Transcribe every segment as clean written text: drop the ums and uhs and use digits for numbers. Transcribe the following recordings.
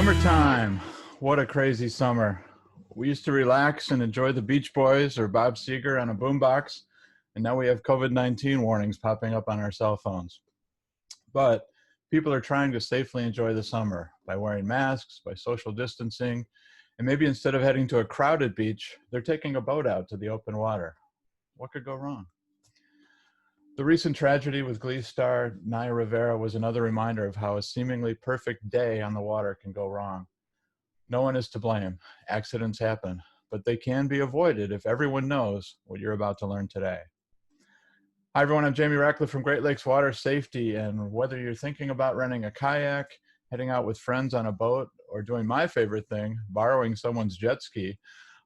Summertime. What a crazy summer. We used to relax and enjoy the Beach Boys or Bob Seger on a boombox, and now we have COVID-19 warnings popping up on our cell phones. But people are trying to safely enjoy the summer by wearing masks, by social distancing, and maybe instead of heading to a crowded beach, they're taking a boat out to the open water. What could go wrong? The recent tragedy with Glee star Naya Rivera was another reminder of how a seemingly perfect day on the water can go wrong. No one is to blame. Accidents happen, but they can be avoided if everyone knows what you're about to learn today. Hi everyone, I'm Jamie Ratcliffe from Great Lakes Water Safety, and whether you're thinking about renting a kayak, heading out with friends on a boat, or doing my favorite thing, borrowing someone's jet ski,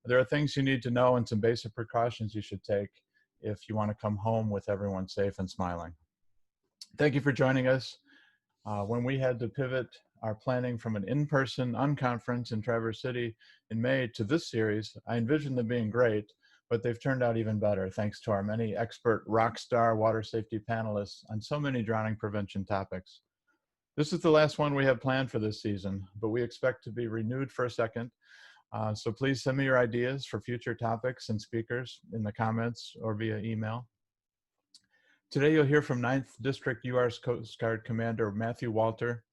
there are things you need to know and some basic precautions you should take if you want to come home with everyone safe and smiling. Thank you for joining us. When we had to pivot our planning from an in-person unconference in Traverse City in May to this series, I envisioned them being great, but they've turned out even better thanks to our many expert rock star water safety panelists on so many drowning prevention topics. This is the last one we have planned for this season, but we expect to be renewed for a second. So please send me your ideas for future topics and speakers in the comments or via email. Today you'll hear from 9th District U.S. Coast Guard Commander Matthew Walter,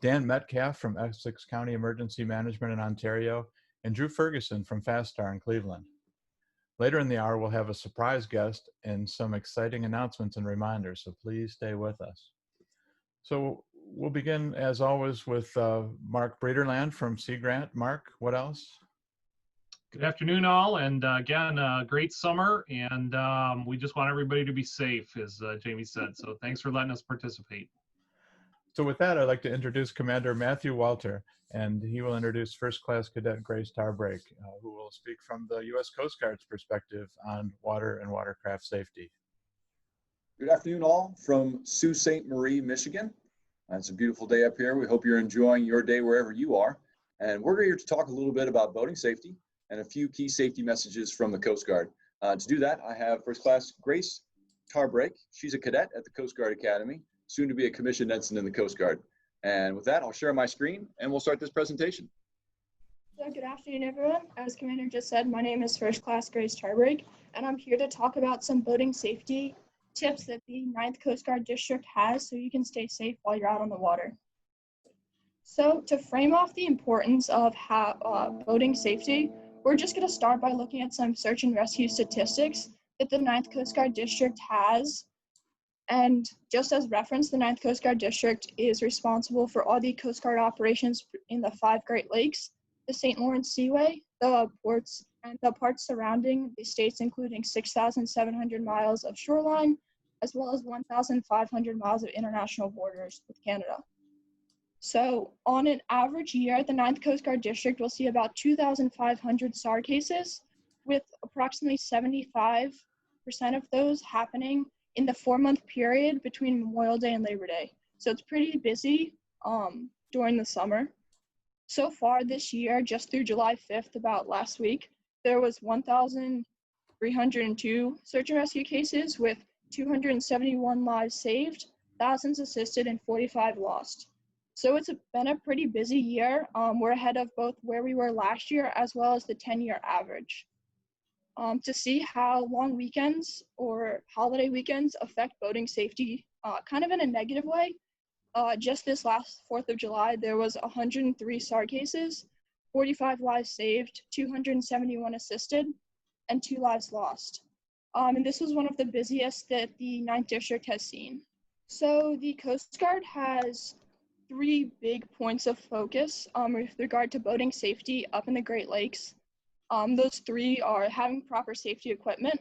Dan Metcalfe from Essex County Emergency Management in Ontario, and Drew Ferguson from FastStar in Cleveland. Later in the hour, we'll have a surprise guest and some exciting announcements and reminders, so please stay with us. So we'll begin, as always, with Mark Breederland from Sea Grant. Mark, what else? Good afternoon, all, and again, great summer, and we just want everybody to be safe, as Jamie said, so thanks for letting us participate. So with that, I'd like to introduce Commander Matthew Walter, and he will introduce First Class Cadet Grace Tarbrake, who will speak from the U.S. Coast Guard's perspective on water and watercraft safety. Good afternoon, all, from Sault Ste. Marie, Michigan. It's a beautiful day up here. We hope you're enjoying your day wherever you are. And we're here to talk a little bit about boating safety and a few key safety messages from the Coast Guard. To do that, I have First Class Grace Tarbrake. She's a cadet at the Coast Guard Academy, soon to be a commissioned ensign in the Coast Guard. And with that, I'll share my screen and we'll start this presentation. So good afternoon, everyone. As Commander just said, my name is First Class Grace Tarbrake, and I'm here to talk about some boating safety tips that the 9th Coast Guard District has so you can stay safe while you're out on the water. So to frame off the importance of boating safety, we're just going to start by looking at some search and rescue statistics that the 9th Coast Guard District has. And just as reference, the 9th Coast Guard District is responsible for all the Coast Guard operations in the 5 Great Lakes, the St. Lawrence Seaway, the ports, and the parts surrounding the states, including 6,700 miles of shoreline, as well as 1,500 miles of international borders with Canada. So on an average year, the 9th Coast Guard District will see about 2,500 SAR cases, with approximately 75% of those happening in the 4-month period between Memorial Day and Labor Day. So it's pretty busy during the summer. So far this year, just through July 5th, about last week, there was 1,302 search and rescue cases with 271 lives saved, thousands assisted, and 45 lost. So it's been a pretty busy year. We're ahead of both where we were last year as well as the 10-year average. To see how long weekends or holiday weekends affect boating safety kind of in a negative way, just this last 4th of July, there was 103 SAR cases, 45 lives saved, 271 assisted, and 2 lives lost. And this was one of the busiest that the 9th District has seen. So the Coast Guard has 3 big points of focus with regard to boating safety up in the Great Lakes. Those 3 are having proper safety equipment,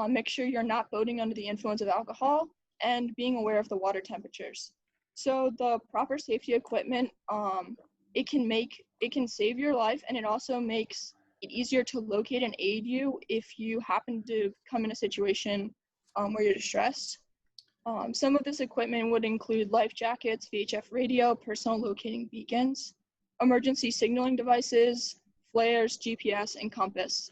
make sure you're not boating under the influence of alcohol, and being aware of the water temperatures. So the proper safety equipment, it can save your life, and it also makes it easier to locate and aid you if you happen to come in a situation where you're distressed. Some of this equipment would include life jackets, VHF radio, personal locating beacons, emergency signaling devices, flares, GPS, and compass.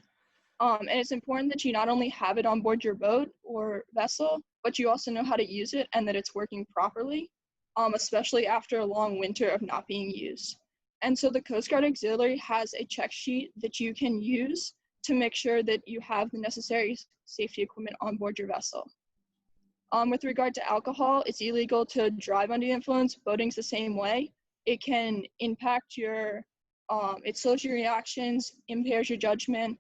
And it's important that you not only have it on board your boat or vessel, but you also know how to use it and that it's working properly, especially after a long winter of not being used. And so the Coast Guard Auxiliary has a check sheet that you can use to make sure that you have the necessary safety equipment on board your vessel. With regard to alcohol, it's illegal to drive under the influence. Boating's the same way. It can impact your, it slows your reactions, impairs your judgment,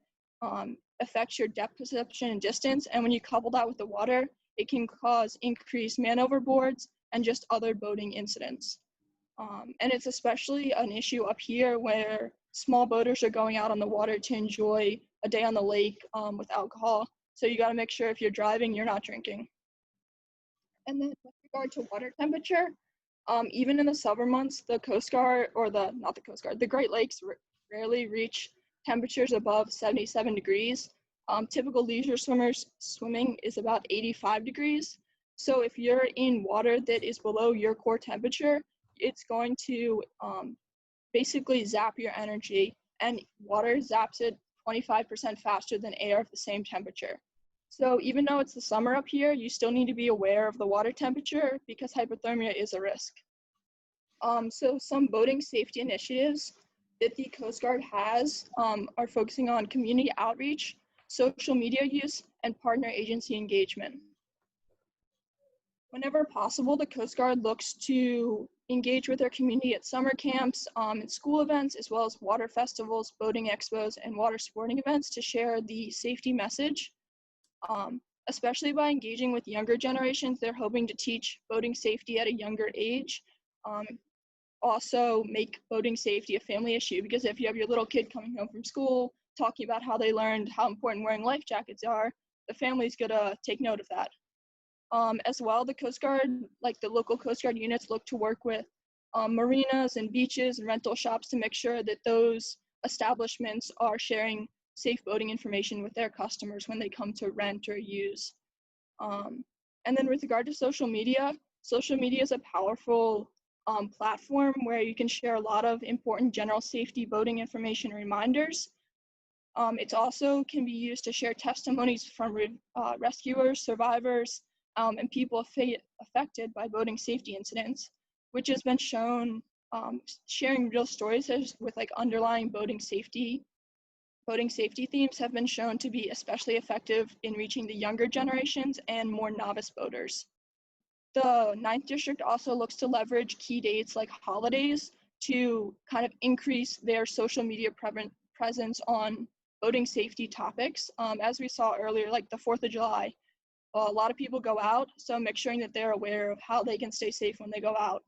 affects your depth perception and distance. And when you couple that with the water, it can cause increased man overboards and just other boating incidents. And it's especially an issue up here where small boaters are going out on the water to enjoy a day on the lake with alcohol. So you got to make sure if you're driving, you're not drinking. And then with regard to water temperature, even in the summer months, the Coast Guard, or not the Coast Guard, the Great Lakes rarely reach temperatures above 77 degrees. Typical leisure swimmers swimming is about 85 degrees. So if you're in water that is below your core temperature, it's going to basically zap your energy, and water zaps it 25% faster than air of the same temperature. So even though it's the summer up here, you still need to be aware of the water temperature because hypothermia is a risk. So some boating safety initiatives that the Coast Guard has are focusing on community outreach, social media use, and partner agency engagement. Whenever possible, the Coast Guard looks to engage with their community at summer camps and school events, as well as water festivals, boating expos, and water sporting events to share the safety message. Especially by engaging with younger generations, they're hoping to teach boating safety at a younger age. Also make boating safety a family issue, because if you have your little kid coming home from school talking about how they learned how important wearing life jackets are, the family's gonna take note of that. As well, the Coast Guard, like the local Coast Guard units, look to work with marinas and beaches and rental shops to make sure that those establishments are sharing safe boating information with their customers when they come to rent or use. And then with regard to social media is a powerful platform where you can share a lot of important general safety boating information and reminders. It also can be used to share testimonies from rescuers, survivors, and people affected by boating safety incidents, which has been shown sharing real stories with like underlying boating safety themes have been shown to be especially effective in reaching the younger generations and more novice boaters. The 9th District also looks to leverage key dates like holidays to kind of increase their social media presence on boating safety topics. As we saw earlier, like the 4th of July, a lot of people go out, so make sure that they're aware of how they can stay safe when they go out.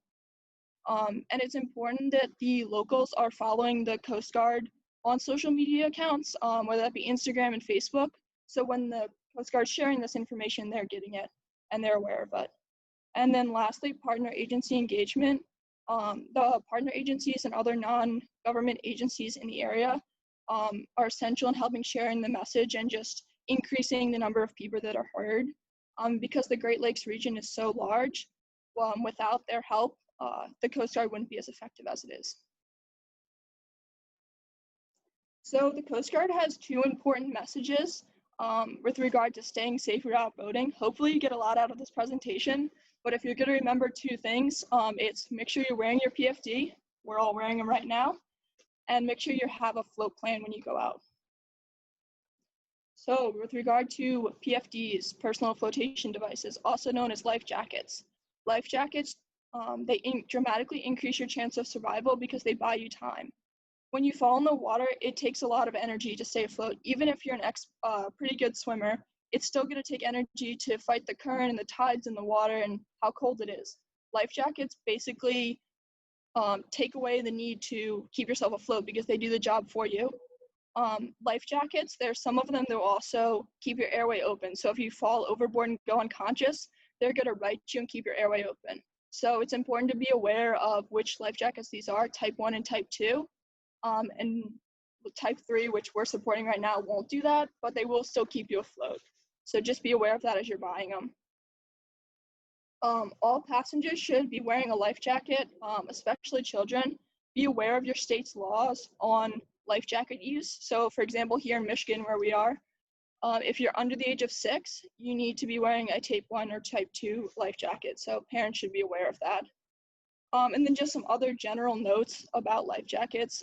And it's important that the locals are following the Coast Guard on social media accounts, whether that be Instagram and Facebook. So when the Coast Guard's sharing this information, they're getting it and they're aware of it. And then lastly, partner agency engagement. The partner agencies and other non-government agencies in the area are essential in helping sharing the message and just increasing the number of people that are heard. Because the Great Lakes region is so large, without their help, the Coast Guard wouldn't be as effective as it is. So the Coast Guard has 2 important messages with regard to staying safe throughout boating. Hopefully you get a lot out of this presentation, but if you're going to remember 2 things, it's make sure you're wearing your PFD. We're all wearing them right now. And make sure you have a float plan when you go out. So with regard to PFDs, personal flotation devices, also known as life jackets. Life jackets, they dramatically increase your chance of survival because they buy you time. When you fall in the water, it takes a lot of energy to stay afloat. Even if you're an pretty good swimmer, it's still going to take energy to fight the current and the tides in the water and how cold it is. Life jackets basically take away the need to keep yourself afloat because they do the job for you. Life jackets, there's some of them that will also keep your airway open. So if you fall overboard and go unconscious, they're going to right you and keep your airway open. So it's important to be aware of which life jackets these are, type 1 and type 2. And type 3, which we're supporting right now, won't do that, but they will still keep you afloat. So just be aware of that as you're buying them. All passengers should be wearing a life jacket, especially children. Be aware of your state's laws on life jacket use. So for example, here in Michigan where we are, if you're under the age of 6, you need to be wearing a type 1 or type 2 life jacket. So parents should be aware of that. And then just some other general notes about life jackets.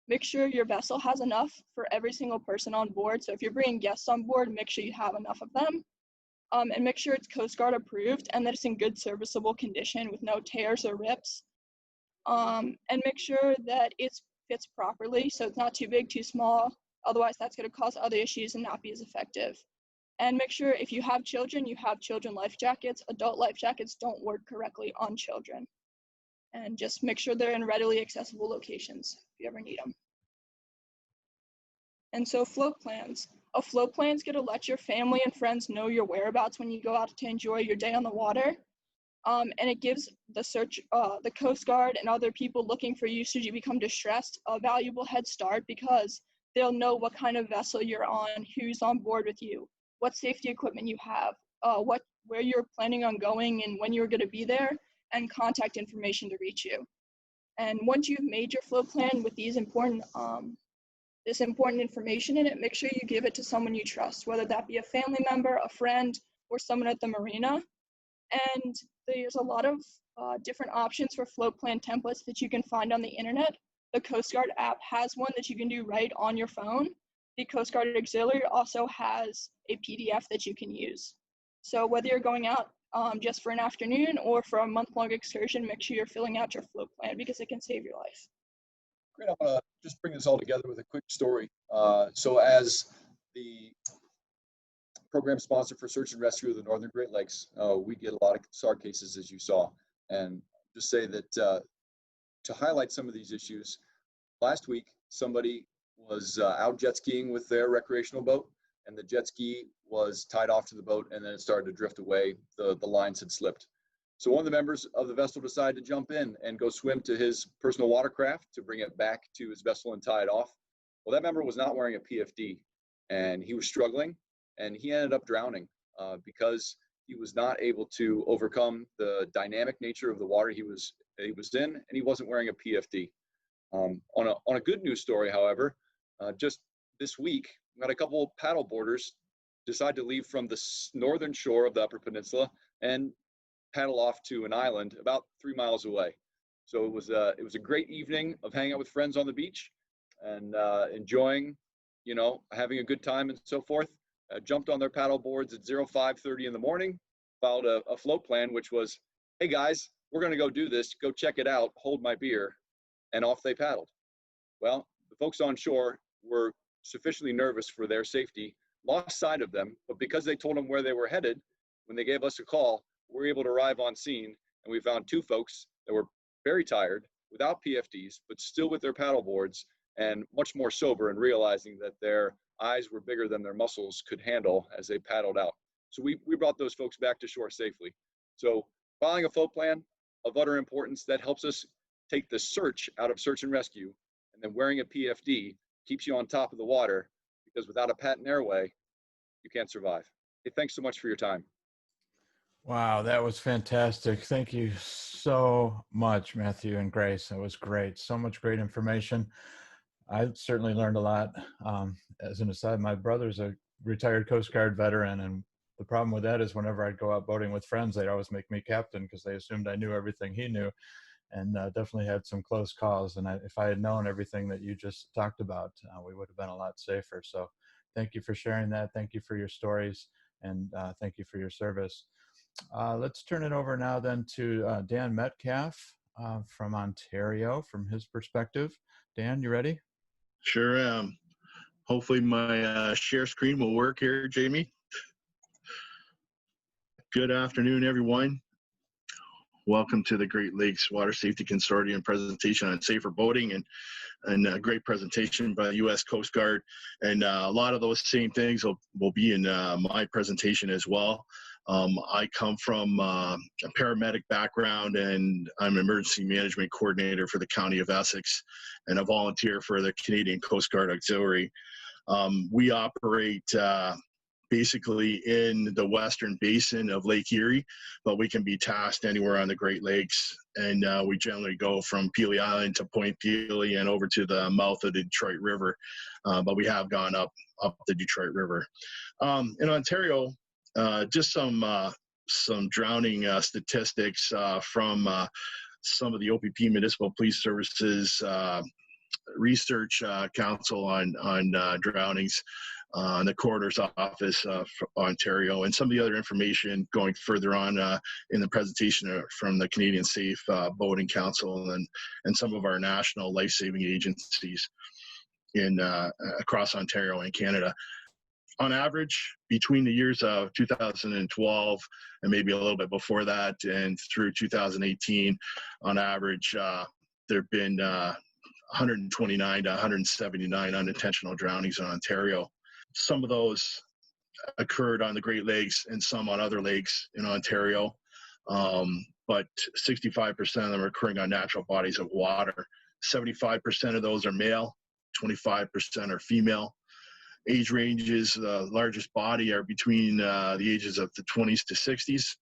Make sure your vessel has enough for every single person on board. So if you're bringing guests on board, make sure you have enough of them. And make sure it's Coast Guard approved and that it's in good serviceable condition with no tears or rips. And make sure that it fits properly, so it's not too big, too small. Otherwise, that's going to cause other issues and not be as effective. And make sure if you have children life jackets. Adult life jackets don't work correctly on children. And just make sure they're in readily accessible locations if you ever need them. And so float plans. A float plan is going to let your family and friends know your whereabouts when you go out to enjoy your day on the water. And it gives the Coast Guard and other people looking for you should you become distressed a valuable head start, because they'll know what kind of vessel you're on, who's on board with you, what safety equipment you have, where you're planning on going and when you're going to be there, and contact information to reach you. And once you've made your float plan with these this important information in it, make sure you give it to someone you trust, whether that be a family member, a friend, or someone at the marina. And there's a lot of different options for float plan templates that you can find on the internet. The Coast Guard app has one that you can do right on your phone. The Coast Guard Auxiliary also has a PDF that you can use. So whether you're going out just for an afternoon or for a month-long excursion, make sure you're filling out your float plan because it can save your life. Great. I'm going to just bring this all together with a quick story. So as the program sponsor for search and rescue of the Northern Great Lakes, we get a lot of SAR cases, as you saw. And just say that to highlight some of these issues, last week somebody was out jet skiing with their recreational boat, and the jet ski was tied off to the boat, and then it started to drift away. The lines had slipped. So one of the members of the vessel decided to jump in and go swim to his personal watercraft to bring it back to his vessel and tie it off. Well, that member was not wearing a PFD, and he was struggling, and he ended up drowning because he was not able to overcome the dynamic nature of the water he was in, and he wasn't wearing a PFD. On a good news story, however, just this week, we had a couple of paddle boarders decide to leave from the northern shore of the Upper Peninsula and paddle off to an island about 3 miles away. So it was a great evening of hanging out with friends on the beach and enjoying, having a good time and so forth. Jumped on their paddle boards at 05:30 in the morning, filed a float plan, which was, hey guys, we're going to go do this. Go check it out. Hold my beer. And off they paddled. Well, the folks on shore were sufficiently nervous for their safety, lost sight of them, but because they told them where they were headed, when they gave us a call, we were able to arrive on scene, and we found 2 folks that were very tired, without PFDs, but still with their paddle boards and much more sober and realizing that their eyes were bigger than their muscles could handle as they paddled out. So we brought those folks back to shore safely. So filing a float plan of utter importance that helps us take the search out of search and rescue, and then wearing a PFD keeps you on top of the water, because without a patent airway, you can't survive. Hey, thanks so much for your time. Wow, that was fantastic. Thank you so much, Matthew and Grace. That was great. So much great information. I certainly learned a lot. As an aside, my brother's a retired Coast Guard veteran, and the problem with that is whenever I'd go out boating with friends, they'd always make me captain because they assumed I knew everything he knew, and definitely had some close calls. And if I had known everything that you just talked about, we would have been a lot safer. So thank you for sharing that. Thank you for your stories, and thank you for your service. Let's turn it over now then to Dan Metcalfe from Ontario, from his perspective. Dan, you ready? Sure am. Hopefully my share screen will work here, Jamie. Good afternoon, everyone. Welcome to the Great Lakes Water Safety Consortium presentation on safer boating, and a great presentation by the U.S. Coast Guard. And a lot of those same things will be in my presentation as well. I come from a paramedic background, and I'm an emergency management coordinator for the County of Essex, and a volunteer for the Canadian Coast Guard Auxiliary. We operate basically in the western basin of Lake Erie, but we can be tasked anywhere on the Great Lakes. And we generally go from Pelee Island to Point Pelee and over to the mouth of the Detroit River. But we have gone up the Detroit River. In Ontario, just some drowning statistics from some of the OPP Municipal Police Services Research Council on drownings, the Coroner's Office for Ontario, and some of the other information going further on in the presentation from the Canadian Safe Boating Council and some of our national life-saving agencies in across Ontario and Canada. On average, between the years of 2012 and maybe a little bit before that and through 2018, on average, there have been 129 to 179 unintentional drownings in Ontario. Some of those occurred on the Great Lakes and some on other lakes in Ontario, but 65% of them are occurring on natural bodies of water. 75% of those are male, 25% are female. Age ranges, the largest body are between the ages of the 20s to 60s,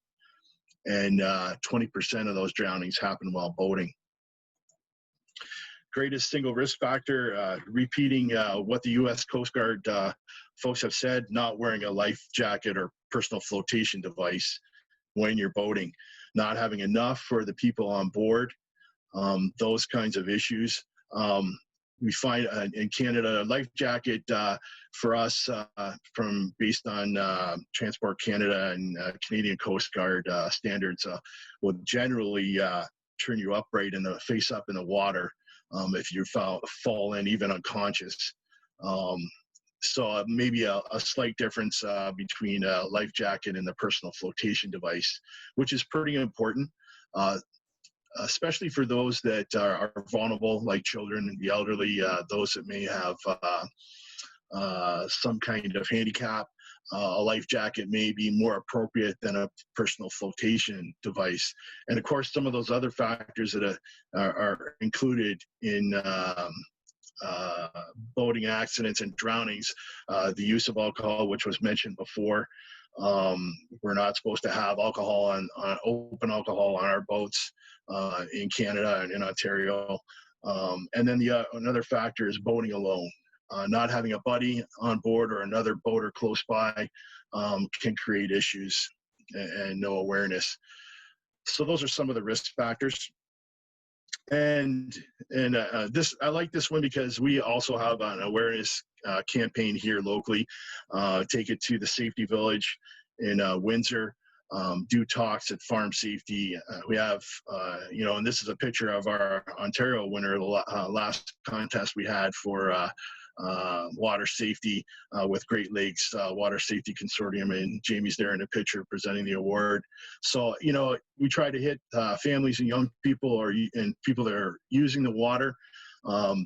and 20% of those drownings happen while boating. Greatest single risk factor, repeating what the U.S. Coast Guard folks have said, not wearing a life jacket or personal flotation device when you're boating, not having enough for the people on board, those kinds of issues. We find in Canada, a life jacket for us, based on Transport Canada and Canadian Coast Guard standards, will generally turn you upright and face up in the water if you fall in even unconscious. So maybe a slight difference between a life jacket and the personal flotation device, which is pretty important. Especially for those that are vulnerable, like children and the elderly, those that may have some kind of handicap. A life jacket may be more appropriate than a personal flotation device. And of course, some of those other factors that are included in boating accidents and drownings, the use of alcohol, which was mentioned before. We're not supposed to have alcohol on open alcohol on our boats in Canada and in Ontario. And then another factor is boating alone. Not having a buddy on board or another boater close by can create issues and no awareness. So those are some of the risk factors. And this, I like this one because we also have an awareness campaign here locally. Take it to the Safety Village in Windsor. Do talks at Farm Safety. We have, and this is a picture of our Ontario winner, the last contest we had for water safety with Great Lakes Water Safety Consortium, and Jamie's there in the picture presenting the award. So, we try to hit families and young people and people that are using the water.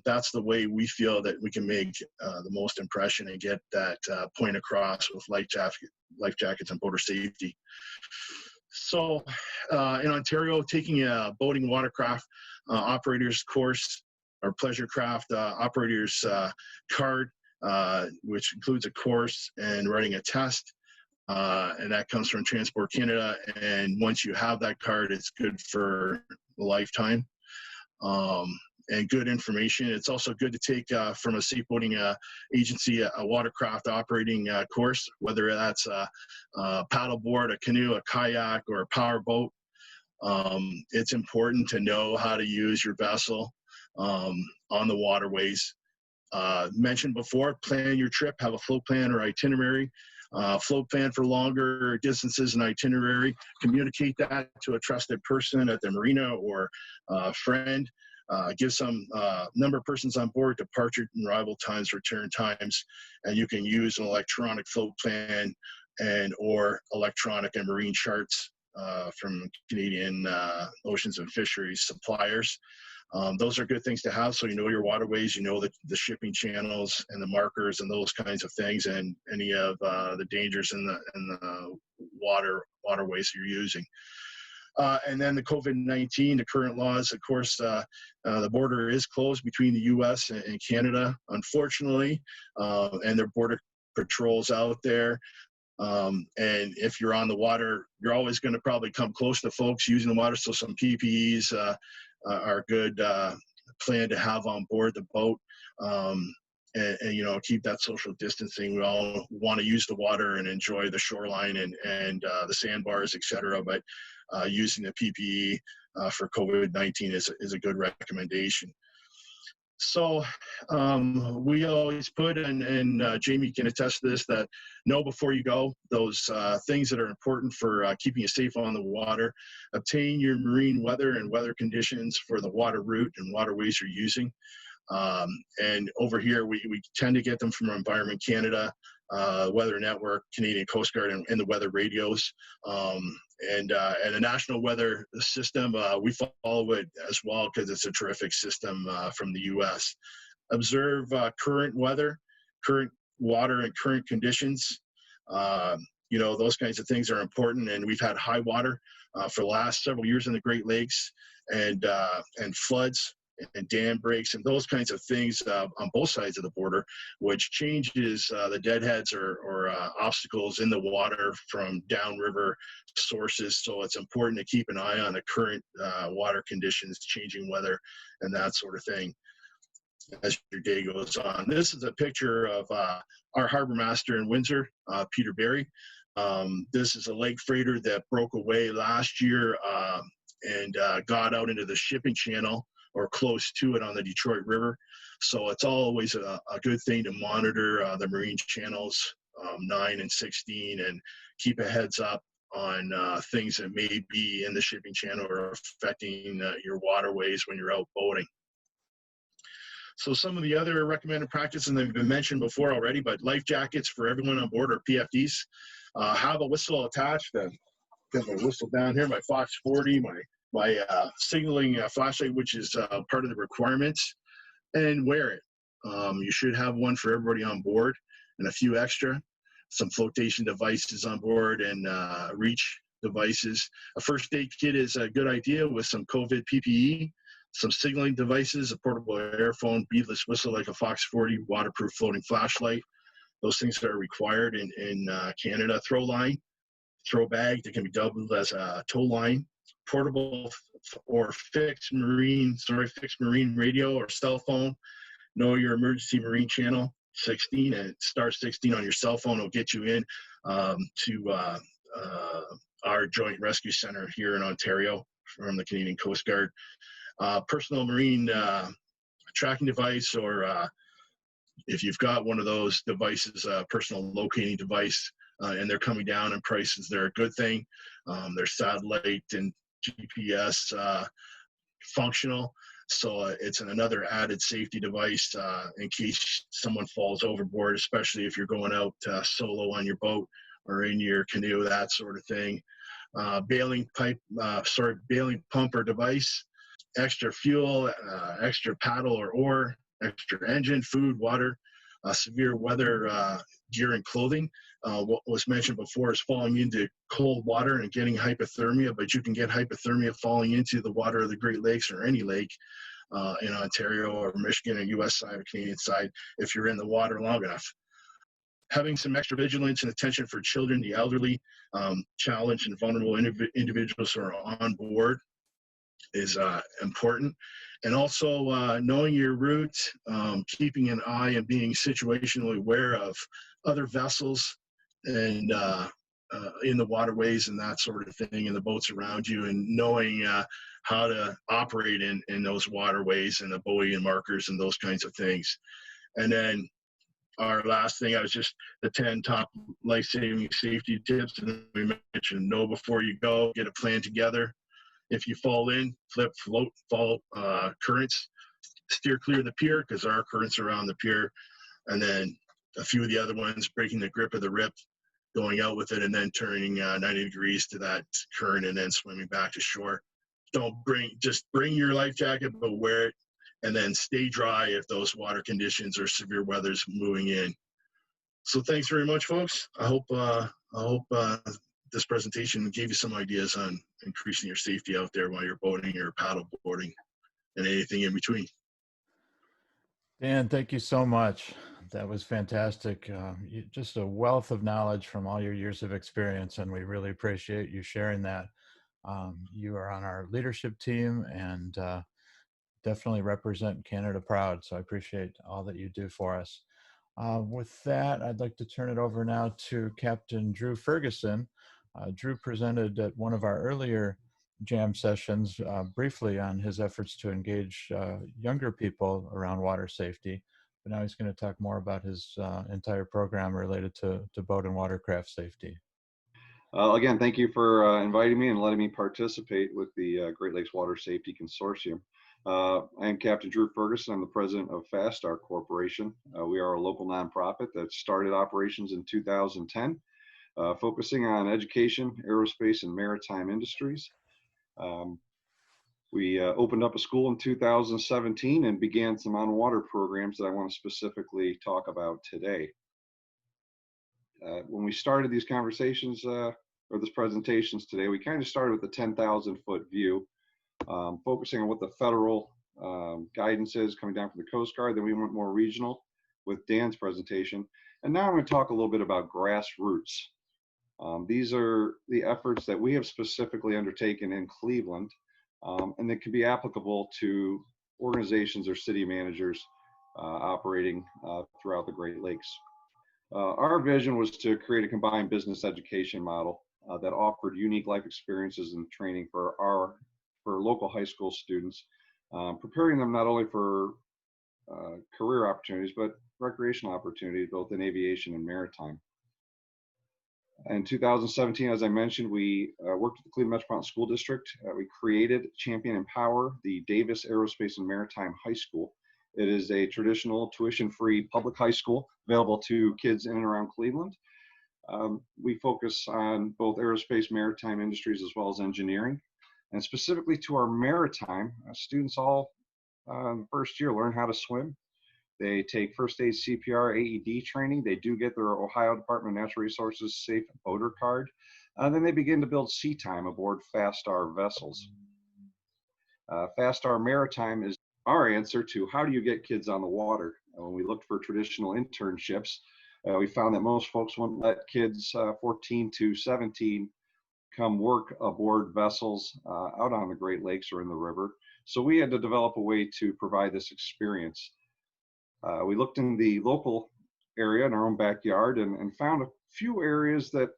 That's the way we feel that we can make the most impression and get that point across with life jackets and boater safety. So in Ontario, taking a boating watercraft operators course or pleasure craft operators card, which includes a course and writing a test. And that comes from Transport Canada. And once you have that card, it's good for a lifetime. And good information. It's also good to take from a safe boating agency a watercraft operating course, whether that's a paddleboard, a canoe, a kayak, or a power boat. It's important to know how to use your vessel on the waterways. Mentioned before, plan your trip, have a float plan or itinerary. Float plan for longer distances and itinerary. Communicate that to a trusted person at the marina or a friend. Give some number of persons on board, departure and arrival times, return times, and you can use an electronic float plan or electronic and marine charts from Canadian Oceans and Fisheries suppliers. Those are good things to have, so you know your waterways, you know the shipping channels and the markers and those kinds of things, and any of the dangers in the waterways you're using. And then the COVID-19, the current laws, of course, the border is closed between the U.S. and Canada, unfortunately, and there are border patrols out there. And if you're on the water, you're always going to probably come close to folks using the water, so some PPEs are a good plan to have on board the boat. And keep that social distancing. We all want to use the water and enjoy the shoreline and the sandbars, etc. But using the PPE for COVID-19 is a good recommendation. So we always put, and Jamie can attest to this, that know before you go, those things that are important for keeping you safe on the water. Obtain your marine weather and weather conditions for the water route and waterways you're using. And over here, we tend to get them from Environment Canada, Weather Network, Canadian Coast Guard, and the weather radios. And the National Weather System, we follow it as well because it's a terrific system from the U.S. Observe current weather, current water, and current conditions. Those kinds of things are important. And we've had high water for the last several years in the Great Lakes, and floods and dam breaks and those kinds of things on both sides of the border, which changes the deadheads or obstacles in the water from downriver sources. So it's important to keep an eye on the current water conditions, changing weather, and that sort of thing as your day goes on. This is a picture of our harbor master in Windsor, Peter Berry. This is a lake freighter that broke away last year and got out into the shipping channel or close to it on the Detroit River. So it's always a good thing to monitor the marine channels 9 and 16 and keep a heads up on things that may be in the shipping channel or affecting your waterways when you're out boating. So some of the other recommended practices, and they've been mentioned before already, but life jackets for everyone on board, or PFDs. Have a whistle attached. Got my whistle down here, my Fox 40, my signaling flashlight, which is part of the requirements, and wear it. You should have one for everybody on board and a few extra. Some flotation devices on board and reach devices. A first aid kit is a good idea with some COVID PPE, some signaling devices, a portable airphone, beadless whistle like a Fox 40, waterproof floating flashlight. Those things are required in Canada. Throw line, throw bag that can be doubled as a tow line. Portable or fixed marine radio or cell phone. Know your emergency marine channel 16 and star 16 on your cell phone will get you in to our joint rescue center here in Ontario from the Canadian Coast Guard. Personal marine tracking device, or if you've got one of those devices, personal locating device, and they're coming down in prices, they're a good thing. They're satellite and GPS functional, so it's another added safety device in case someone falls overboard, especially if you're going out solo on your boat or in your canoe, that sort of thing. Bailing pump or device, extra fuel, extra paddle or oar, extra engine, food, water, severe weather gear and clothing. What was mentioned before is falling into cold water and getting hypothermia, but you can get hypothermia falling into the water of the Great Lakes or any lake in Ontario or Michigan or US side or Canadian side if you're in the water long enough. Having some extra vigilance and attention for children, the elderly, challenged and vulnerable individuals who are on board is important. And also knowing your route, keeping an eye and being situationally aware of other vessels and in the waterways and that sort of thing, and the boats around you, and knowing how to operate in those waterways and the buoy and markers and those kinds of things. And then our last thing, I was just the 10 top life-saving safety tips, and we mentioned know before you go, get a plan together. If you fall in, flip, float, follow currents, steer clear of the pier because there are currents around the pier. And then a few of the other ones, breaking the grip of the rip, going out with it, and then turning 90 degrees to that current and then swimming back to shore. Just bring your life jacket, but wear it, and then stay dry if those water conditions or severe weather's moving in. So thanks very much, folks. I hope this presentation gave you some ideas on increasing your safety out there while you're boating or paddle boarding and anything in between. Dan, thank you so much. That was fantastic. Just a wealth of knowledge from all your years of experience, and we really appreciate you sharing that. You are on our leadership team and definitely represent Canada proud, so I appreciate all that you do for us. With that, I'd like to turn it over now to Captain Drew Ferguson. Drew presented at one of our earlier jam sessions briefly on his efforts to engage younger people around water safety. But now he's going to talk more about his entire program related to boat and watercraft safety. Again, thank you for inviting me and letting me participate with the Great Lakes Water Safety Consortium. I am Captain Drew Ferguson. I'm the president of FastStar Corporation. We are a local nonprofit that started operations in 2010, focusing on education, aerospace, and maritime industries. We opened up a school in 2017 and began some on-water programs that I want to specifically talk about today. When we started these conversations or this presentations today, we kind of started with the 10,000-foot view, focusing on what the federal guidance is coming down from the Coast Guard. Then we went more regional with Dan's presentation. And now I'm going to talk a little bit about grassroots. These are the efforts that we have specifically undertaken in Cleveland, and that can be applicable to organizations or city managers operating throughout the Great Lakes. Our vision was to create a combined business education model that offered unique life experiences and training for local high school students, preparing them not only for career opportunities, but recreational opportunities, both in aviation and maritime. In 2017, as I mentioned, we worked with the Cleveland Metropolitan School District. We created, Champion, and Power the Davis Aerospace and Maritime High School. It is a traditional tuition-free public high school available to kids in and around Cleveland. We focus on both aerospace, maritime industries, as well as engineering. And specifically to our maritime, students all first year learn how to swim. They take first aid, CPR, AED training. They do get their Ohio Department of Natural Resources Safe Boater Card. Then they begin to build sea time aboard FastStar vessels. FastStar Maritime is our answer to how do you get kids on the water. When we looked for traditional internships, we found that most folks wouldn't let kids 14 to 17 come work aboard vessels out on the Great Lakes or in the river. So we had to develop a way to provide this experience. We looked in the local area in our own backyard and found a few areas that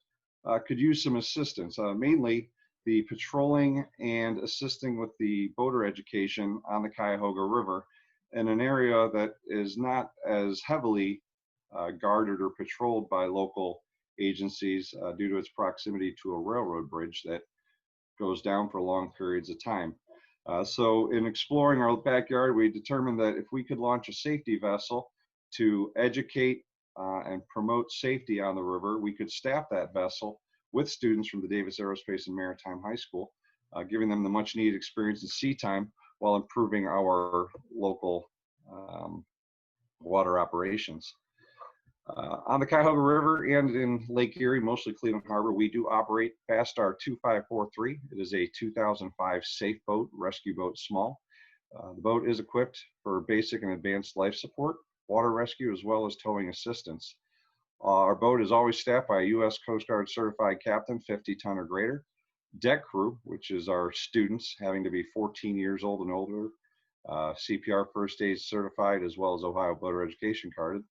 could use some assistance, mainly the patrolling and assisting with the boater education on the Cuyahoga River in an area that is not as heavily guarded or patrolled by local agencies due to its proximity to a railroad bridge that goes down for long periods of time. So in exploring our backyard, we determined that if we could launch a safety vessel to educate and promote safety on the river, we could staff that vessel with students from the Davis Aerospace and Maritime High School, giving them the much needed experience in sea time while improving our local water operations. On the Cuyahoga River and in Lake Erie, mostly Cleveland Harbor, we do operate FastStar 2543. It is a 2005 safe boat, rescue boat small. The boat is equipped for basic and advanced life support, water rescue, as well as towing assistance. Our boat is always staffed by a U.S. Coast Guard certified captain, 50-ton or greater, deck crew, which is our students having to be 14 years old and older, CPR first aid certified, as well as Ohio Boater Education carded.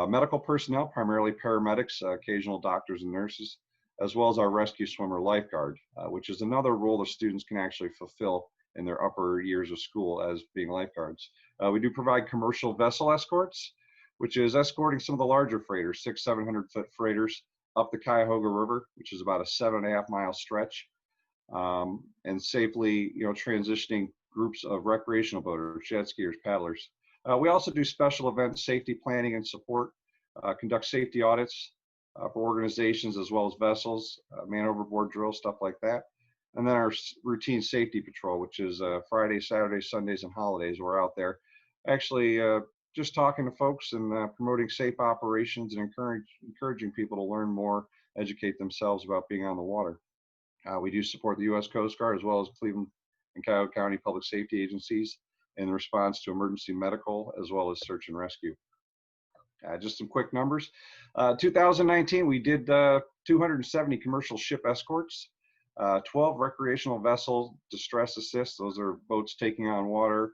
Medical personnel, primarily paramedics, occasional doctors and nurses, as well as our rescue swimmer lifeguard, which is another role the students can actually fulfill in their upper years of school as being lifeguards. We do provide commercial vessel escorts, which is escorting some of the larger freighters, 700-foot freighters up the Cuyahoga River, which is about a 7.5-mile stretch, and safely, transitioning groups of recreational boaters, jet skiers, paddlers. We also do special event safety planning and support, conduct safety audits for organizations as well as vessels, man overboard drills, stuff like that. And then our routine safety patrol, which is Fridays, Saturdays, Sundays, and holidays. We're out there actually just talking to folks and promoting safe operations and encouraging people to learn more, educate themselves about being on the water. We do support the U.S. Coast Guard as well as Cleveland and Cuyahoga County public safety agencies in response to emergency medical as well as search and rescue. Just some quick numbers. 2019, we did 270 commercial ship escorts, 12 recreational vessel distress assists. Those are boats taking on water,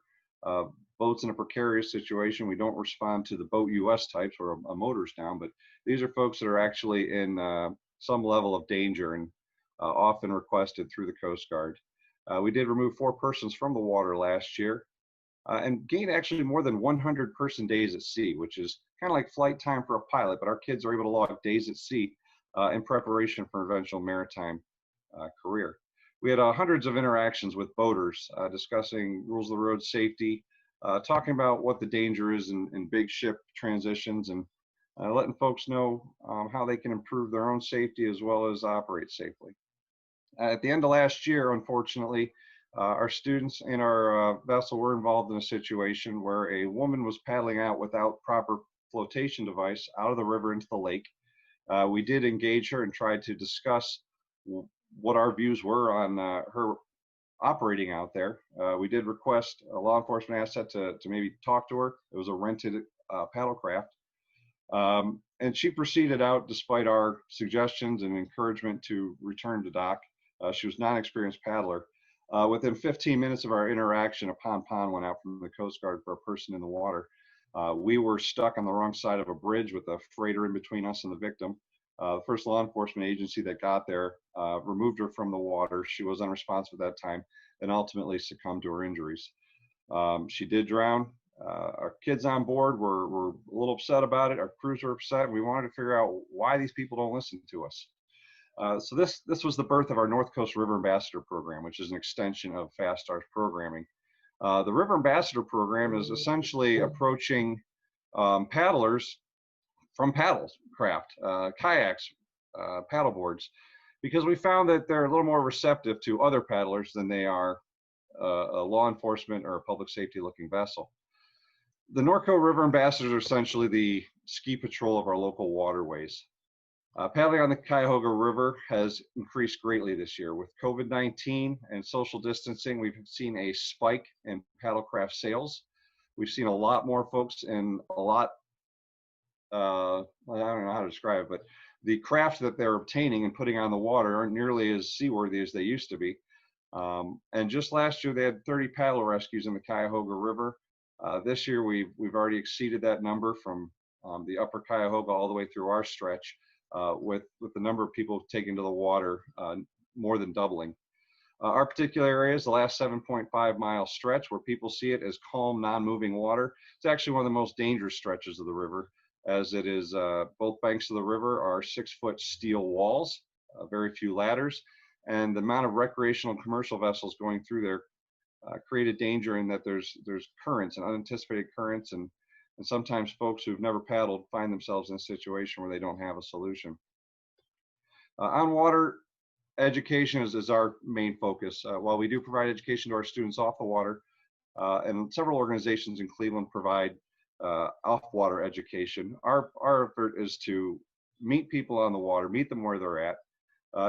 boats in a precarious situation. We don't respond to the boat US types where a motor's down, but these are folks that are actually in some level of danger and often requested through the Coast Guard. We did remove 4 persons from the water last year and gained actually more than 100 person days at sea, which is kind of like flight time for a pilot, but our kids are able to log days at sea in preparation for eventual maritime career. We had hundreds of interactions with boaters discussing rules of the road safety, talking about what the danger is in big ship transitions, and letting folks know how they can improve their own safety as well as operate safely. At the end of last year, unfortunately, our students in our vessel were involved in a situation where a woman was paddling out without proper flotation device out of the river into the lake. We did engage her and tried to discuss what our views were on her operating out there. We did request a law enforcement asset to maybe talk to her. It was a rented paddlecraft. And she proceeded out despite our suggestions and encouragement to return to dock. She was not an experienced paddler. Within 15 minutes of our interaction, a pon-pon went out from the Coast Guard for a person in the water. We were stuck on the wrong side of a bridge with a freighter in between us and the victim. The first law enforcement agency that got there removed her from the water. She was unresponsive at that time and ultimately succumbed to her injuries. She did drown. Our kids on board were a little upset about it. Our crews were upset. We wanted to figure out why these people don't listen to us. So this was the birth of our North Coast River Ambassador Program, which is an extension of Fast Start's programming. The River Ambassador Program is essentially approaching paddlers from craft, kayaks, paddleboards, because we found that they're a little more receptive to other paddlers than they are a law enforcement or a public safety looking vessel. The Norco River Ambassadors are essentially the ski patrol of our local waterways. Paddling on the Cuyahoga River has increased greatly this year. With COVID-19 and social distancing, we've seen a spike in paddlecraft sales. We've seen a lot more folks and a lot, I don't know how to describe it, but the craft that they're obtaining and putting on the water aren't nearly as seaworthy as they used to be. And just last year, they had 30 paddle rescues in the Cuyahoga River. This year, we've already exceeded that number from the upper Cuyahoga all the way through our stretch. With the number of people taken to the water more than doubling. Our particular area is the last 7.5 mile stretch where people see it as calm, non-moving water. It's actually one of the most dangerous stretches of the river, as it is both banks of the river are 6-foot steel walls, very few ladders, and the amount of recreational and commercial vessels going through there create a danger in that there's currents and unanticipated currents, and sometimes folks who've never paddled find themselves in a situation where they don't have a solution. On water, education is our main focus. While we do provide education to our students off the water, and several organizations in Cleveland provide off-water education, our effort is to meet people on the water, meet them where they're at,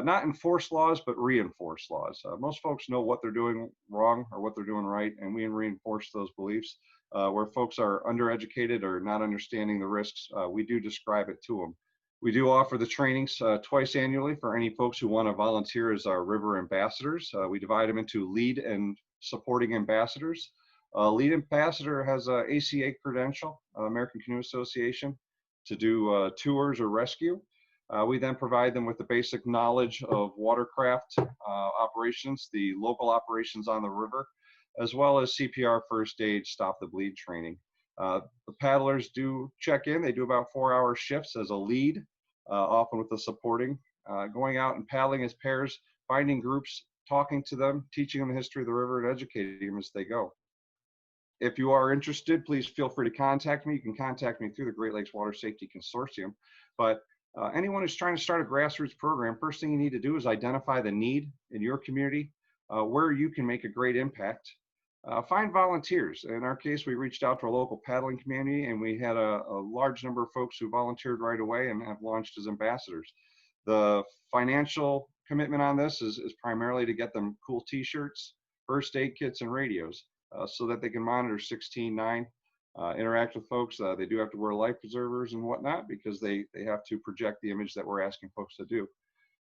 not enforce laws, but reinforce laws. Most folks know what they're doing wrong or what they're doing right, and we reinforce those beliefs. Where folks are undereducated or not understanding the risks, we do describe it to them. We do offer the trainings twice annually for any folks who want to volunteer as our river ambassadors. We divide them into lead and supporting ambassadors. Lead ambassador has a ACA credential, American Canoe Association, to do tours or rescue. We then provide them with the basic knowledge of watercraft operations, the local operations on the river, as well as CPR, first aid, stop the bleed training. The paddlers do check in. They do about 4-hour shifts as a lead, often with the supporting, going out and paddling as pairs, finding groups, talking to them, teaching them the history of the river, and educating them as they go. If you are interested, please feel free to contact me. You can contact me through the Great Lakes Water Safety Consortium. But anyone who's trying to start a grassroots program, first thing you need to do is identify the need in your community, where you can make a great impact. Find volunteers. In our case, we reached out to our local paddling community, and we had a large number of folks who volunteered right away and have launched as ambassadors. The financial commitment on this is primarily to get them cool t-shirts, first aid kits, and radios so that they can monitor 16/9, interact with folks. They do have to wear life preservers and whatnot because they have to project the image that we're asking folks to do.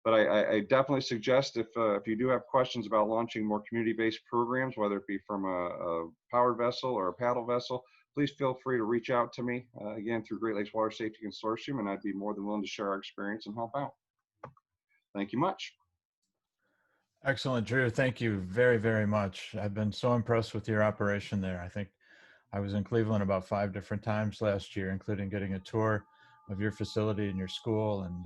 But I definitely suggest if you do have questions about launching more community-based programs, whether it be from a powered vessel or a paddle vessel, please feel free to reach out to me, again, through Great Lakes Water Safety Consortium, and I'd be more than willing to share our experience and help out. Thank you much. Excellent, Drew. Thank you very, very much. I've been so impressed with your operation there. I think I was in Cleveland about 5 different times last year, including getting a tour of your facility and your school. And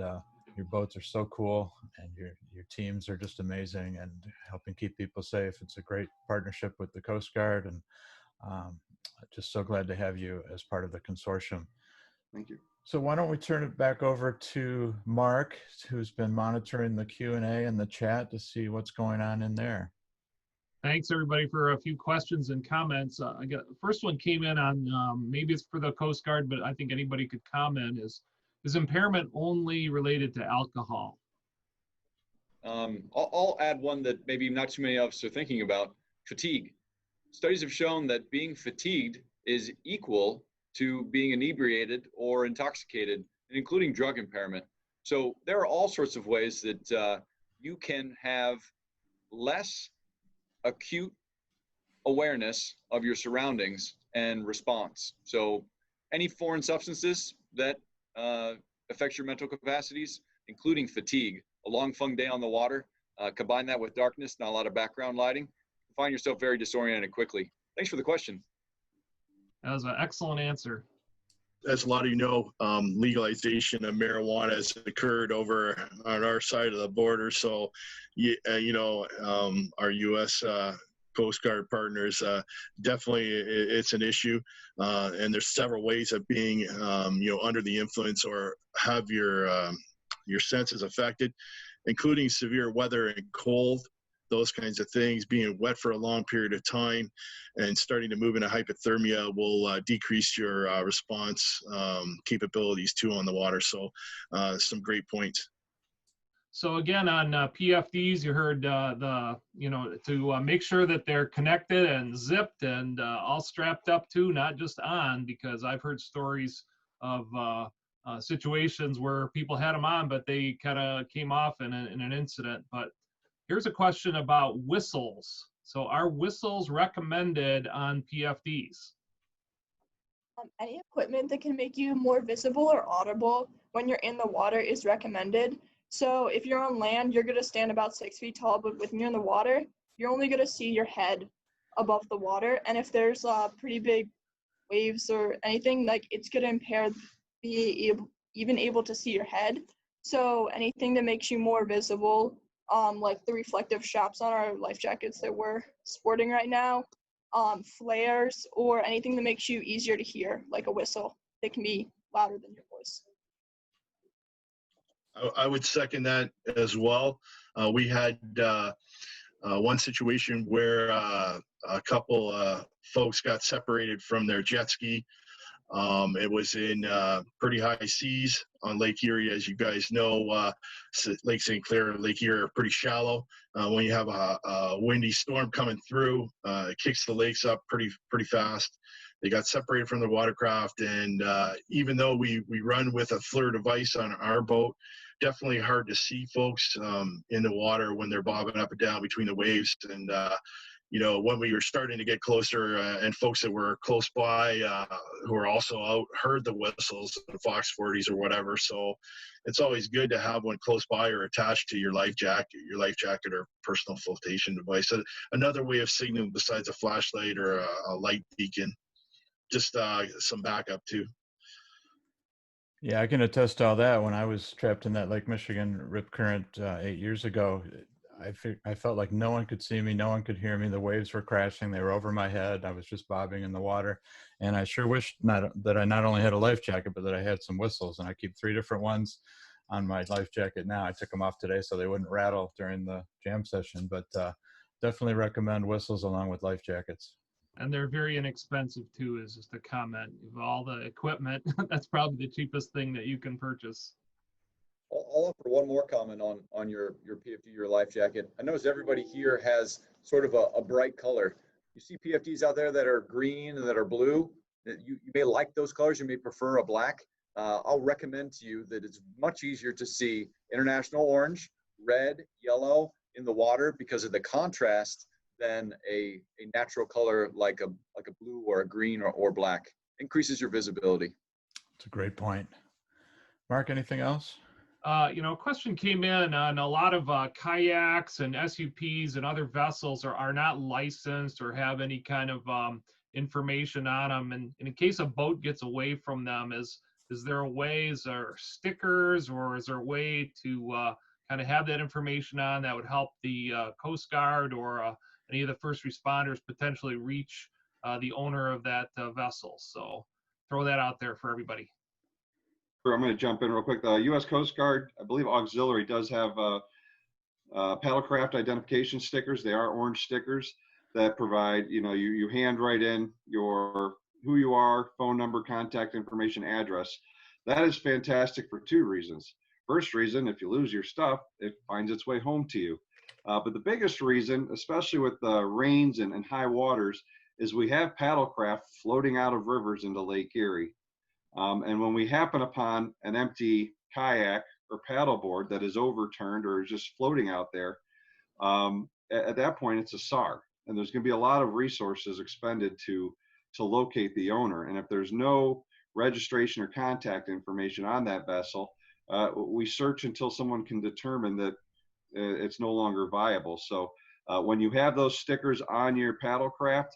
your boats are so cool, and your teams are just amazing and helping keep people safe. It's a great partnership with the Coast Guard, and um, just so glad to have you as part of the consortium. Thank you. So why don't we turn it back over to Mark, who's been monitoring the Q&A and the chat to see what's going on in there. Thanks everybody for a few questions and comments. First one came in on, maybe it's for the Coast Guard, but I think anybody could comment, is impairment only related to alcohol? I'll add one that maybe not too many of us are thinking about: fatigue. Studies have shown that being fatigued is equal to being inebriated or intoxicated, including drug impairment. So there are all sorts of ways that you can have less acute awareness of your surroundings and response. So any foreign substances that affect your mental capacities, including fatigue, a long fun day on the water, combine that with darkness, not a lot of background lighting, you find yourself very disoriented quickly. Thanks for the question. That was an excellent answer. As a lot of you know, legalization of marijuana has occurred over on our side of the border. So, our U.S. Coast Guard partners, definitely it's an issue. And there's several ways of being, under the influence or have your senses affected, including severe weather and cold. Those kinds of things, being wet for a long period of time and starting to move into hypothermia will decrease your response capabilities too on the water. So some great points. So again, on PFDs, you heard to make sure that they're connected and zipped and all strapped up too, not just on, because I've heard stories of situations where people had them on, but they kind of came off in an incident. But here's a question about whistles. So are whistles recommended on PFDs? Any equipment that can make you more visible or audible when you're in the water is recommended. So if you're on land, you're going to stand about 6 feet tall, but when you're in the water, you're only going to see your head above the water. And if there's pretty big waves or anything, like, it's going to impair even able to see your head. So anything that makes you more visible, like the reflective straps on our life jackets that we're sporting right now, flares, or anything that makes you easier to hear, like a whistle that can be louder than your voice. I would second that as well. We had one situation where a couple folks got separated from their jet ski. It was in pretty high seas on Lake Erie. As you guys know, Lake St. Clair and Lake Erie are pretty shallow. When you have a windy storm coming through, it kicks the lakes up pretty fast. They got separated from the watercraft, and even though we run with a FLIR device on our boat, definitely hard to see folks in the water when they're bobbing up and down between the waves. And when we were starting to get closer, and folks that were close by who were also out heard the whistles, the Fox 40s or whatever. So it's always good to have one close by or attached to your life jacket or personal flotation device. So another way of signaling besides a flashlight or a light beacon, just some backup too. Yeah, I can attest to all that. When I was trapped in that Lake Michigan rip current 8 years ago, I felt like no one could see me, no one could hear me. The waves were crashing, they were over my head. I was just bobbing in the water, and I sure wished that I not only had a life jacket, but that I had some whistles. And I keep 3 different ones on my life jacket now. I took them off today so they wouldn't rattle during the jam session, but definitely recommend whistles along with life jackets. And they're very inexpensive too, is just a comment. Of all the equipment, that's probably the cheapest thing that you can purchase. I'll offer one more comment on your PFD, your life jacket. I notice everybody here has sort of a bright color. You see PFDs out there that are green and that are blue. You may like those colors. You may prefer a black. I'll recommend to you that it's much easier to see international orange, red, yellow in the water because of the contrast than a natural color like a blue or a green or black. Increases your visibility. It's a great point. Mark, anything else? A question came in on a lot of kayaks and SUPs and other vessels are not licensed or have any kind of information on them. And in case a boat gets away from them, is there a way, is there stickers, or is there a way to kind of have that information on that would help the Coast Guard or any of the first responders potentially reach the owner of that vessel? So throw that out there for everybody. Sure, I'm going to jump in real quick. The U.S. Coast Guard, I believe Auxiliary does have paddlecraft identification stickers. They are orange stickers that provide, you hand write in who you are, phone number, contact information, address. That is fantastic for two reasons. First reason, if you lose your stuff, it finds its way home to you. But the biggest reason, especially with the rains and high waters, is we have paddlecraft floating out of rivers into Lake Erie. And when we happen upon an empty kayak or paddleboard that is overturned or is just floating out there, at that point it's a SAR, and there's going to be a lot of resources expended to locate the owner. And if there's no registration or contact information on that vessel, we search until someone can determine that it's no longer viable. So when you have those stickers on your paddlecraft,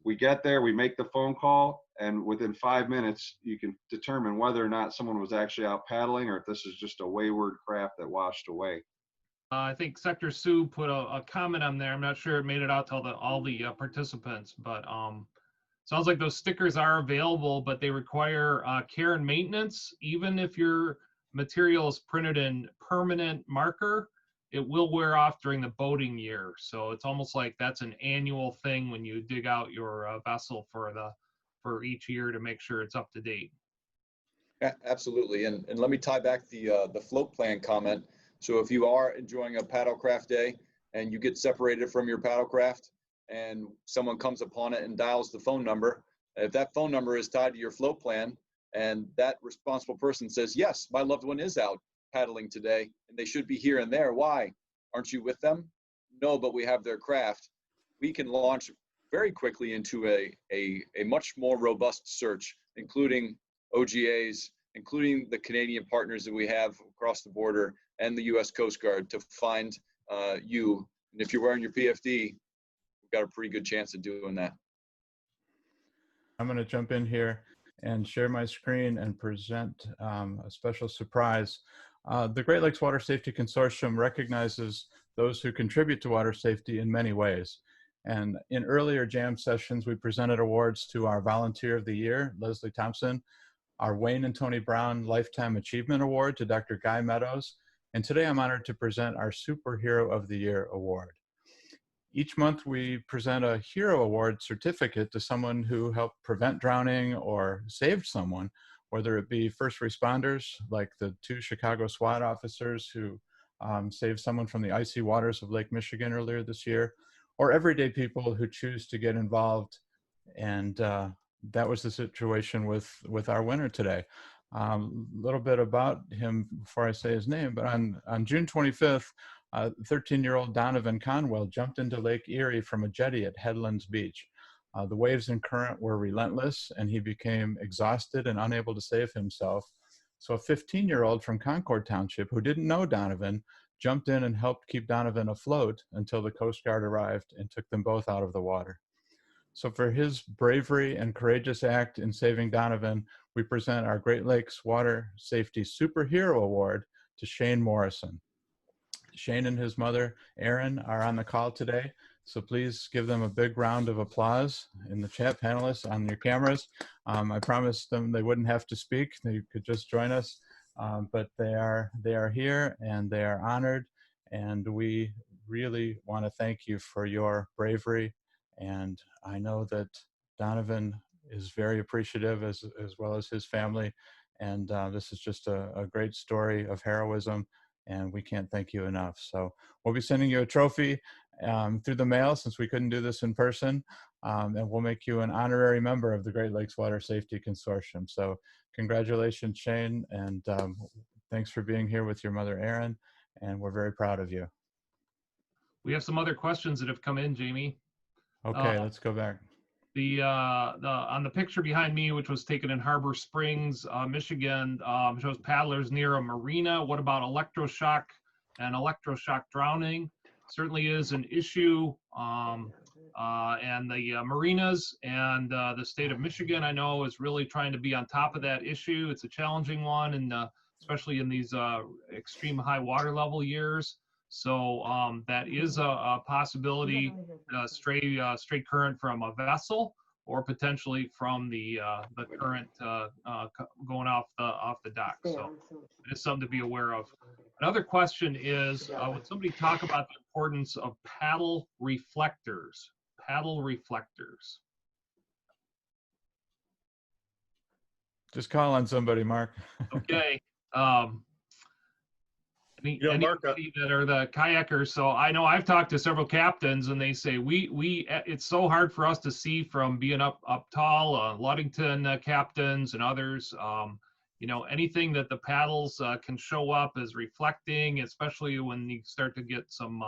we get there, we make the phone call, and within 5 minutes, you can determine whether or not someone was actually out paddling or if this is just a wayward craft that washed away. I think Sector Sue put a comment on there. I'm not sure it made it out to all the participants, but sounds like those stickers are available, but they require care and maintenance. Even if your material is printed in permanent marker, it will wear off during the boating year. So it's almost like that's an annual thing when you dig out your vessel for each year to make sure it's up to date. Yeah, absolutely. And let me tie back the float plan comment. So if you are enjoying a paddlecraft day and you get separated from your paddlecraft and someone comes upon it and dials the phone number, if that phone number is tied to your float plan and that responsible person says, yes, my loved one is out paddling today and they should be here and there. Why? Aren't you with them? No, but we have their craft. We can launch very quickly into a much more robust search, including OGAs, including the Canadian partners that we have across the border and the U.S. Coast Guard to find you. And if you're wearing your PFD, we've got a pretty good chance of doing that. I'm going to jump in here and share my screen and present a special surprise. The Great Lakes Water Safety Consortium recognizes those who contribute to water safety in many ways. And in earlier jam sessions, we presented awards to our Volunteer of the Year, Leslie Thompson, our Wayne and Tony Brown Lifetime Achievement Award to Dr. Guy Meadows, and today I'm honored to present our Superhero of the Year Award. Each month we present a Hero Award certificate to someone who helped prevent drowning or saved someone, whether it be first responders like the 2 Chicago SWAT officers who saved someone from the icy waters of Lake Michigan earlier this year, or everyday people who choose to get involved. And that was the situation with our winner today. A little bit about him before I say his name, but on June 25th, 13-year-old Donovan Conwell jumped into Lake Erie from a jetty at Headlands Beach. The waves and current were relentless, and he became exhausted and unable to save himself. So a 15-year-old from Concord Township who didn't know Donovan jumped in and helped keep Donovan afloat until the Coast Guard arrived and took them both out of the water. So for his bravery and courageous act in saving Donovan, we present our Great Lakes Water Safety Superhero Award to Shane Morrison. Shane and his mother, Erin, are on the call today, so please give them a big round of applause in the chat, panelists, on your cameras. I promised them they wouldn't have to speak, they could just join us, but they are here and they are honored, and we really want to thank you for your bravery. And I know that Donovan is very appreciative as well as his family. And this is just a great story of heroism, and we can't thank you enough. So we'll be sending you a trophy through the mail since we couldn't do this in person. And we'll make you an honorary member of the Great Lakes Water Safety Consortium. So congratulations, Shane. And thanks for being here with your mother, Erin. And we're very proud of you. We have some other questions that have come in, Jamie. Okay, let's go back. On the picture behind me, which was taken in Harbor Springs, Michigan, shows paddlers near a marina. What about electroshock and electroshock drowning? Certainly is an issue. And the marinas and the state of Michigan, I know, is really trying to be on top of that issue. It's a challenging one, and especially in these extreme high water level years. So that is a possibility, straight current from a vessel, or potentially from the current going off the dock. So it's something to be aware of. Another question is, would somebody talk about the importance of paddle reflectors? Paddle reflectors. Just call on somebody, Mark. Okay. Mark, Anybody that are the kayakers. So I know I've talked to several captains, and they say it's so hard for us to see from being up tall. Ludington captains and others. Anything that the paddles can show up as reflecting, especially when you start to get some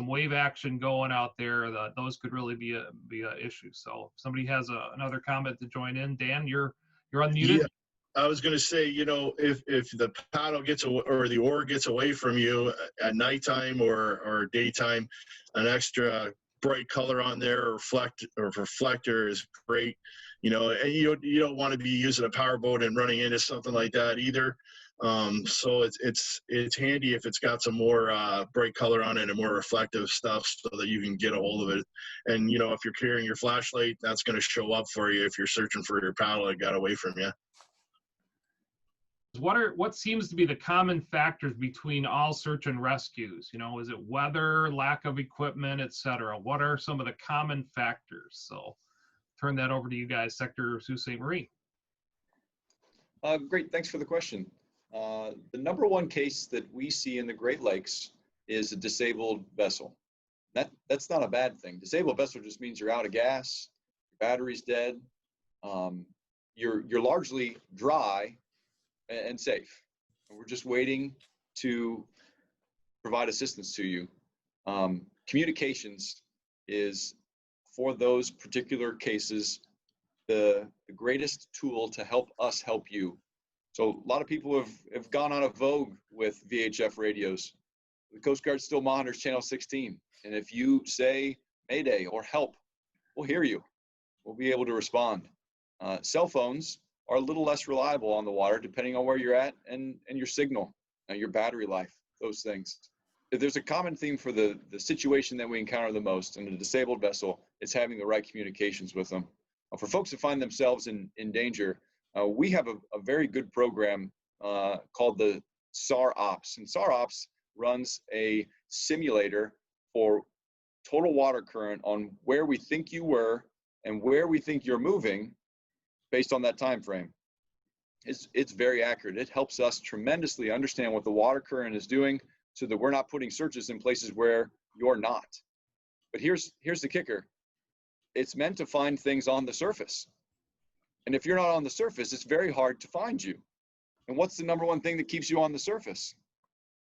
wave action going out there, those could really be a issue. So if somebody has another comment to join in, Dan, you're unmuted. Yeah. I was going to say, if the paddle or the oar gets away from you at nighttime or daytime, an extra bright color on there or reflector is great. And you don't want to be using a powerboat and running into something like that either. So it's handy if it's got some more bright color on it and more reflective stuff, so that you can get a hold of it. And if you're carrying your flashlight, that's going to show up for you if you're searching for your paddle that got away from you. What seems to be the common factors between all search and rescues? Is it weather, lack of equipment, etc.? What are some of the common factors? So turn that over to you guys, Sector Sault Ste. Marie. Great, thanks for the question. The number one case that we see in the Great Lakes is a disabled vessel. That's not a bad thing. Disabled vessel just means you're out of gas, your battery's dead, you're largely dry and safe. And we're just waiting to provide assistance to you. Communications is, for those particular cases, the greatest tool to help us help you. So a lot of people have gone out of vogue with VHF radios. The Coast Guard still monitors channel 16. And if you say Mayday or help, we'll hear you. We'll be able to respond. Cell phones are a little less reliable on the water, depending on where you're at and your signal, your battery life, those things. If there's a common theme for the situation that we encounter the most in a disabled vessel, it's having the right communications with them. For folks that find themselves in danger, we have a very good program called the SAR Ops. And SAR Ops runs a simulator for total water current on where we think you were and where we think you're moving based on that time frame. It's very accurate. It helps us tremendously understand what the water current is doing, so that we're not putting searches in places where you're not. But here's the kicker. It's meant to find things on the surface. And if you're not on the surface, it's very hard to find you. And what's the number one thing that keeps you on the surface?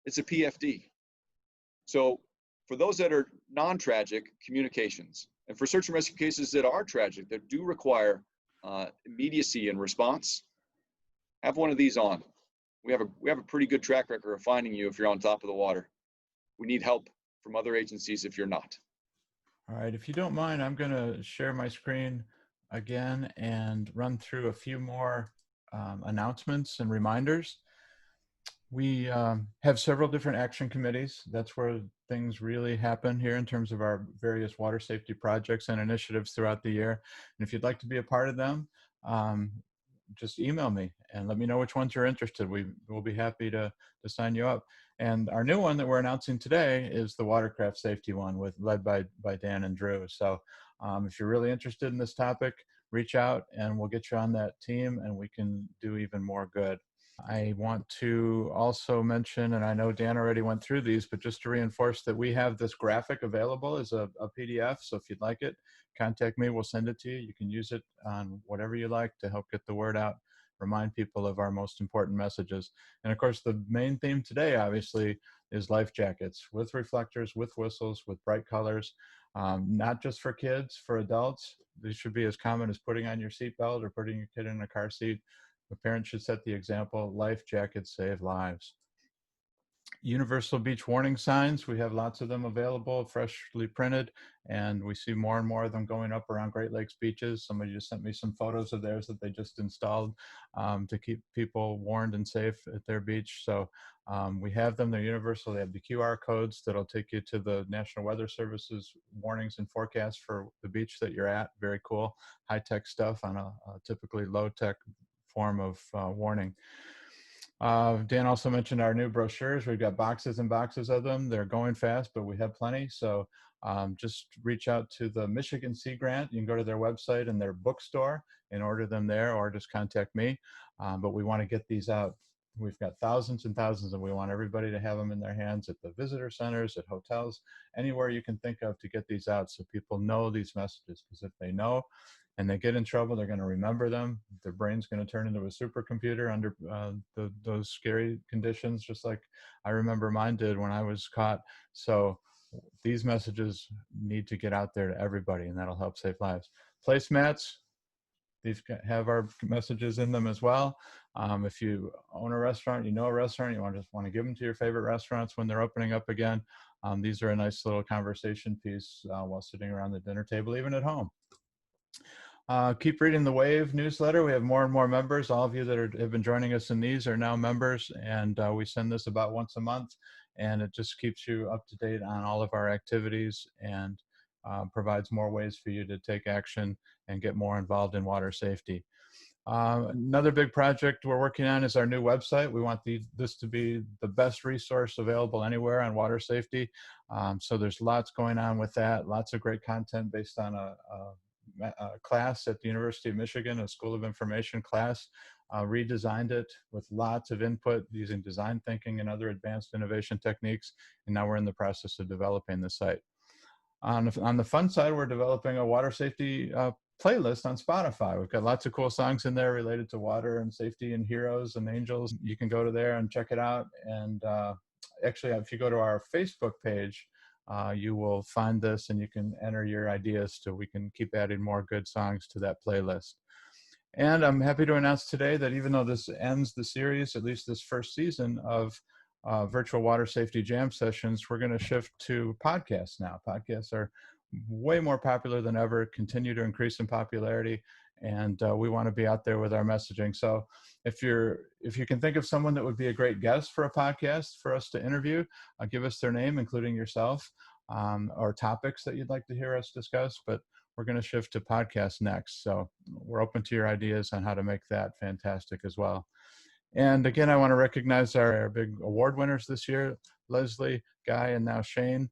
It's a PFD. So for those that are non-tragic, communications. And for search and rescue cases that are tragic, that do require immediacy and response, have one of these on. We have a pretty good track record of finding you if you're on top of the water. We need help from other agencies if you're not. All right, if you don't mind, I'm going to share my screen again and run through a few more announcements and reminders. We have several different action committees. That's where things really happen here in terms of our various water safety projects and initiatives throughout the year. And if you'd like to be a part of them, just email me and let me know which ones you're interested. We will be happy to sign you up. And our new one that we're announcing today is the Watercraft safety one, led by Dan and Drew. So if you're really interested in this topic, reach out and we'll get you on that team and we can do even more good. I want to also mention, and I know Dan already went through these, but just to reinforce that we have this graphic available as a PDF. So if you'd like it, contact me, we'll send it to you. You can use it on whatever you like to help get the word out, remind people of our most important messages. And of course, the main theme today, obviously, is life jackets with reflectors, with whistles, with bright colors. not just for kids, for adults. These should be as common as putting on your seatbelt or putting your kid in a car seat. The parents should set the example. Life jackets save lives. Universal beach warning signs. We have lots of them available, freshly printed, and we see more and more of them going up around Great Lakes beaches. Somebody just sent me some photos of theirs that they just installed to keep people warned and safe at their beach. So we have them. They're universal. They have the QR codes that'll take you to the National Weather Service's warnings and forecasts for the beach that you're at. Very cool, high-tech stuff on a typically low-tech form of warning. Dan also mentioned our new brochures. We've got boxes and boxes of them. They're going fast, but we have plenty. So just reach out to the Michigan Sea Grant. You can go to their website and their bookstore and order them there, or just contact me. But we want to get these out. We've got thousands and thousands, and we want everybody to have them in their hands at the visitor centers, at hotels, anywhere you can think of to get these out so people know these messages. Because if they know and they get in trouble, they're going to remember them. Their brain's going to turn into a supercomputer under those scary conditions, just like I remember mine did when I was caught. So these messages need to get out there to everybody, and that'll help save lives. Placemats, these have our messages in them as well. If you own a restaurant, you know a restaurant, you just want to give them to your favorite restaurants when they're opening up again. These are a nice little conversation piece while sitting around the dinner table, even at home. Keep reading the Wave newsletter. We have more and more members. All of you that have been joining us in these are now members, and we send this about once a month, and it just keeps you up to date on all of our activities and provides more ways for you to take action and get more involved in water safety. Another big project we're working on is our new website. We want this to be the best resource available anywhere on water safety. So there's lots going on with that, lots of great content based on a class at the University of Michigan, a School of Information class, redesigned it with lots of input using design thinking and other advanced innovation techniques. And now we're in the process of developing the site. On the fun side, we're developing a water safety playlist on Spotify. We've got lots of cool songs in there related to water and safety and heroes and angels. You can go to there and check it out. And actually, if you go to our Facebook page, you will find this, and you can enter your ideas so we can keep adding more good songs to that playlist. And I'm happy to announce today that even though this ends the series, at least this first season of virtual water safety jam sessions, we're going to shift to podcasts now. Podcasts are way more popular than ever, continue to increase in popularity, and we want to be out there with our messaging. So if you can think of someone that would be a great guest for a podcast for us to interview, give us their name, including yourself, or topics that you'd like to hear us discuss. But we're going to shift to podcasts next. So we're open to your ideas on how to make that fantastic as well. And again, I want to recognize our big award winners this year, Leslie, Guy, and now Shane.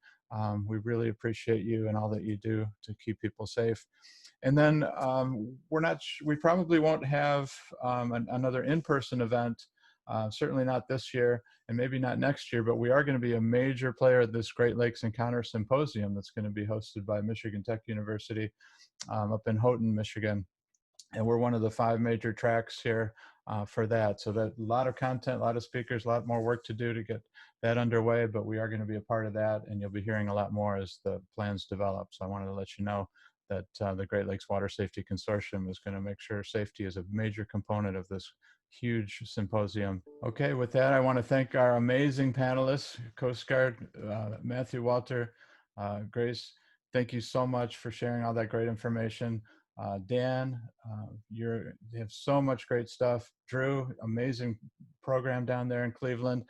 We really appreciate you and all that you do to keep people safe. And then we probably won't have another in-person event, certainly not this year, and maybe not next year, but we are going to be a major player at this Great Lakes Encounter Symposium that's going to be hosted by Michigan Tech University up in Houghton, Michigan. And we're one of the 5 major tracks here for that. So that a lot of content, a lot of speakers, a lot more work to do to get that underway, but we are going to be a part of that, and you'll be hearing a lot more as the plans develop. So I wanted to let you know that the Great Lakes Water Safety Consortium is going to make sure safety is a major component of this huge symposium. Okay, with that, I want to thank our amazing panelists, Coast Guard, Matthew, Walter, Grace. Thank you so much for sharing all that great information. Dan, you have so much great stuff. Drew, amazing program down there in Cleveland.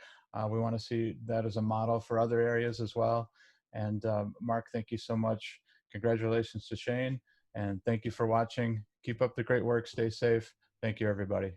We want to see that as a model for other areas as well. And Mark, thank you so much. Congratulations to Shane, and thank you for watching. Keep up the great work. Stay safe. Thank you, everybody.